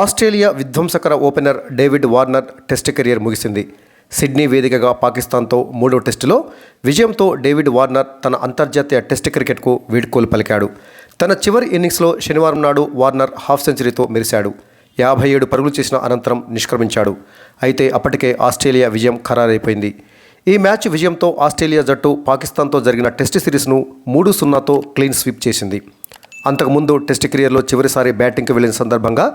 Australia విధ్వంసకర opener David Warner test career ముగిసింది. Sydney వేదికగా పాకిస్తాన్తో మూడో టెస్టులో విజయంతో డేవిడ్ వార్నర్ తన అంతర్జాతీయ టెస్ట్ క్రికెట్కు వీడ్కోలు పలికాడు. తన చివరి ఇన్నింగ్స్లో శనివారం నాడు వార్నర్ హాఫ్ సెంచరీతో మెరిశాడు. 57 పరుగులు చేసిన అనంతరం నిష్క్రమించాడు. అయితే అప్పటికే ఆస్ట్రేలియా విజయం ఖరారైపోయింది. ఈ మ్యాచ్ విజయంతో ఆస్ట్రేలియా జట్టు పాకిస్తాన్తో జరిగిన టెస్ట్ సిరీస్ను 3-0తో క్లీన్ స్వీప్ చేసింది. అంతకుముందు టెస్ట్ కెరియర్లో చివరిసారి బ్యాటింగ్కి వెళ్లిన సందర్భంగా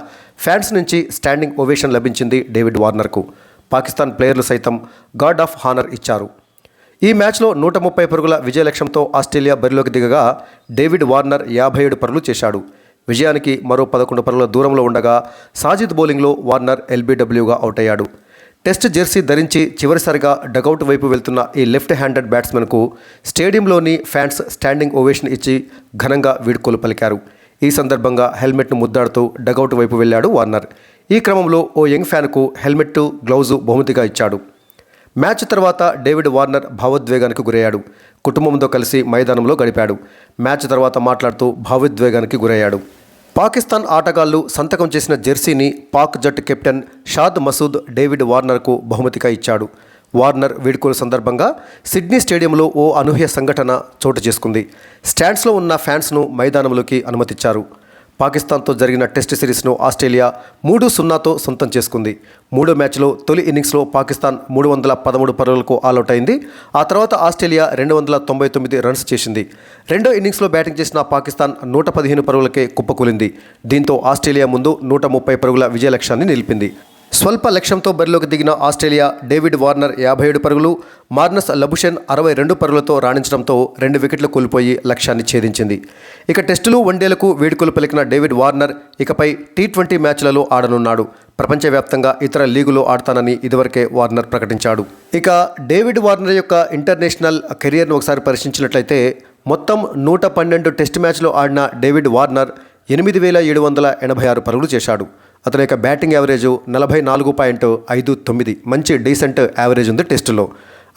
ఫ్యాన్స్ నుంచి స్టాండింగ్ ఓవేషన్ లభించింది డేవిడ్ వార్నర్కు. పాకిస్తాన్ ప్లేయర్లు సైతం గార్డ్ ఆఫ్ హానర్ ఇచ్చారు. ఈ మ్యాచ్లో 130 పరుగుల విజయ లక్ష్యంతో ఆస్ట్రేలియా బరిలోకి దిగగా డేవిడ్ వార్నర్ 57 పరుగులు చేశాడు. విజయానికి మరో 11 పరుగుల దూరంలో ఉండగా సాజిద్ బౌలింగ్లో వార్నర్ ఎల్బీడబ్ల్యూగా అవుట్ అయ్యాడు. టెస్ట్ జెర్సీ ధరించి చివరిసారిగా డగౌట్ వైపు వెళ్తున్న ఈ లెఫ్ట్ హ్యాండెడ్ బ్యాట్స్మెన్కు స్టేడియంలోని ఫ్యాన్స్ స్టాండింగ్ ఓవేషన్ ఇచ్చి ఘనంగా వీడ్కోలు పలికారు. ఈ సందర్భంగా హెల్మెట్ను ముద్దాడుతూ డగౌట్ వైపు వెళ్లాడు వార్నర్. ఈ క్రమంలో ఓ యంగ్ ఫ్యాన్కు హెల్మెట్, గ్లౌజు బహుమతిగా ఇచ్చాడు. మ్యాచ్ తర్వాత డేవిడ్ వార్నర్ భావోద్వేగానికి గురయ్యాడు. కుటుంబంతో కలిసి మైదానంలో గడిపాడు. మ్యాచ్ తర్వాత మాట్లాడుతూ భావోద్వేగానికి గురయ్యాడు. పాకిస్తాన్ ఆటగాళ్లు సంతకం చేసిన జెర్సీని పాక్ జట్టు కెప్టెన్ షాద్ మసూద్ డేవిడ్ వార్నర్కు బహుమతిగా ఇచ్చాడు. వార్నర్ వీడ్కోలు సందర్భంగా సిడ్నీ స్టేడియంలో ఓ అనూహ్య సంఘటన చోటు చేసుకుంది. స్టాండ్స్లో ఉన్న ఫ్యాన్స్ను మైదానంలోకి అనుమతించారు. పాకిస్తాన్తో జరిగిన టెస్ట్ సిరీస్ను ఆస్ట్రేలియా 3-0తో సొంతం చేసుకుంది. మూడో మ్యాచ్లో తొలి ఇన్నింగ్స్లో పాకిస్తాన్ 313 పరుగులకు ఆల్అవుట్ అయింది. ఆ తర్వాత ఆస్ట్రేలియా 299 రన్స్ చేసింది. రెండో ఇన్నింగ్స్లో బ్యాటింగ్ చేసిన పాకిస్తాన్ 115 పరుగులకే కుప్పకూలింది. దీంతో ఆస్ట్రేలియా ముందు 130 పరుగుల విజయ లక్ష్యాన్ని నిలిపింది. స్వల్ప లక్ష్యంతో బరిలోకి దిగిన ఆస్ట్రేలియా డేవిడ్ వార్నర్ 57 పరుగులు, మార్నస్ లబుషెన్ 62 పరుగులతో రాణించడంతో 2 వికెట్లు కోల్పోయి లక్ష్యాన్ని ఛేదించింది. ఇక టెస్టులు, వన్డేలకు వేడుకలు పలికిన డేవిడ్ వార్నర్ ఇకపై టీ20 మ్యాచ్లలో ఆడనున్నాడు. ప్రపంచవ్యాప్తంగా ఇతర లీగులో ఆడతానని ఇదివరకే వార్నర్ ప్రకటించాడు. ఇక డేవిడ్ వార్నర్ యొక్క ఇంటర్నేషనల్ కెరియర్ను ఒకసారి పరిశీలించినట్లయితే మొత్తం 112 టెస్ట్ మ్యాచ్లో ఆడిన డేవిడ్ వార్నర్ 8,786 పరుగులు చేశాడు. అతని యొక్క బ్యాటింగ్ యావరేజ్ 44.59, మంచి డీసెంట్ యావరేజ్ ఉంది టెస్టులో.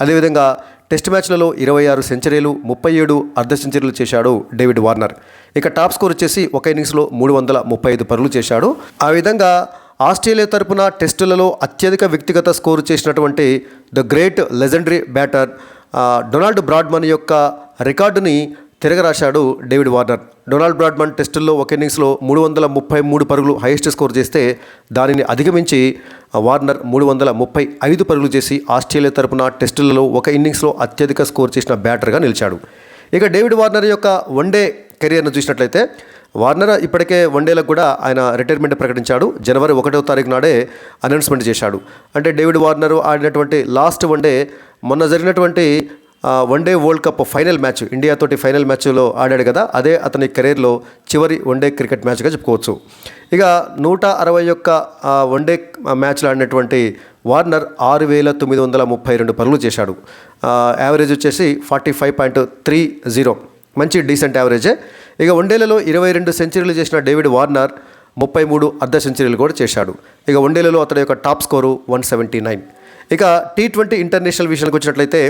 అదేవిధంగా టెస్ట్ మ్యాచ్లలో 26 సెంచరీలు, 37 అర్ధ సెంచరీలు చేశాడు డేవిడ్ వార్నర్. ఇక టాప్ స్కోర్ వచ్చేసి ఒక ఇన్నింగ్స్లో 335 పరుగులు చేశాడు. ఆ విధంగా ఆస్ట్రేలియా తరపున టెస్టులలో అత్యధిక వ్యక్తిగత స్కోరు చేసినటువంటి the great legendary batter Donald Bradman యొక్క రికార్డుని తిరగరాశాడు డేవిడ్ వార్నర్. డొనాల్డ్ బ్రాడ్మన్ టెస్టుల్లో ఒక ఇన్నింగ్స్లో 333 పరుగులు హైయెస్ట్ స్కోర్ చేస్తే దానిని అధిగమించి వార్నర్ 335 పరుగులు చేసి ఆస్ట్రేలియా తరపున టెస్టులలో ఒక ఇన్నింగ్స్లో అత్యధిక స్కోర్ చేసిన బ్యాటర్గా నిలిచాడు. ఇక డేవిడ్ వార్నర్ యొక్క వన్డే కెరియర్ను చూసినట్లయితే వార్నర్ ఇప్పటికే వన్డేలకు కూడా ఆయన రిటైర్మెంట్ ప్రకటించాడు. జనవరి 1వ తారీఖు నాడే అనౌన్స్మెంట్ చేశాడు. అంటే డేవిడ్ వార్నర్ ఆడినటువంటి లాస్ట్ వన్డే మొన్న జరిగినటువంటి one day world cup final match, ఇండియాతోటి ఫైనల్ మ్యాచ్లో ఆడాడు కదా, అదే అతని కెరీర్లో చివరి వన్డే క్రికెట్ మ్యాచ్గా చెప్పుకోవచ్చు. ఇక 161 వన్డే మ్యాచ్లో ఆడినటువంటి వార్నర్ 6,932 పరుగులు చేశాడు. యావరేజ్ వచ్చేసి 45.30, మంచి డీసెంట్ యావరేజే. ఇక వన్డేలలో 22 సెంచరీలు చేసిన డేవిడ్ వార్నర్ 33 అర్ధ సెంచరీలు కూడా చేశాడు. ఇక వన్డేలలో అతని యొక్క టాప్ స్కోరు 179. ఇక టీ20 ఇంటర్నేషనల్ విషయానికి వచ్చినట్లయితే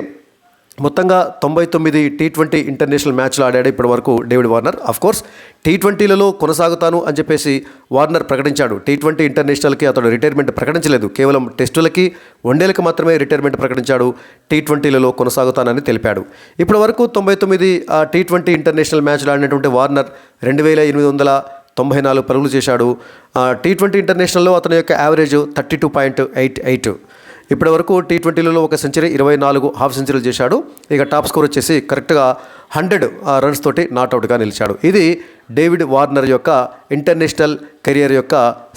మొత్తంగా 99 టీ20 ఇంటర్నేషనల్ మ్యాచ్లు ఆడాడు ఇప్పటి వరకు డేవిడ్ వార్నర్. అఫ్కోర్స్ టీ20లలో కొనసాగుతాను అని చెప్పేసి వార్నర్ ప్రకటించాడు. టీ20 ఇంటర్నేషనల్కి అతడు రిటైర్మెంట్ ప్రకటించలేదు. కేవలం టెస్టులకి, వన్డేలకు మాత్రమే రిటైర్మెంట్ ప్రకటించాడు. టీ20లలో కొనసాగుతానని తెలిపాడు. ఇప్పటి వరకు 99 టీ20 ఇంటర్నేషనల్ మ్యాచ్లు ఆడినటువంటి వార్నర్ 2,894 పరుగులు చేశాడు. టీ20 ఇంటర్నేషనల్లో అతని యొక్క యావరేజ్ 32.88. ఇప్పటి వరకు టీ20లలో ఒక సెంచరీ, 24 హాఫ్ సెంచరీలు చేశాడు. ఇక టాప్ స్కోర్ వచ్చేసి కరెక్ట్గా 100 రన్స్ తోటి నాట్అవుట్గా నిలిచాడు. ఇది డేవిడ్ వార్నర్ యొక్క ఇంటర్నేషనల్ కెరియర్ యొక్క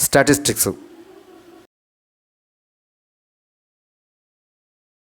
స్టాటిస్టిక్స్.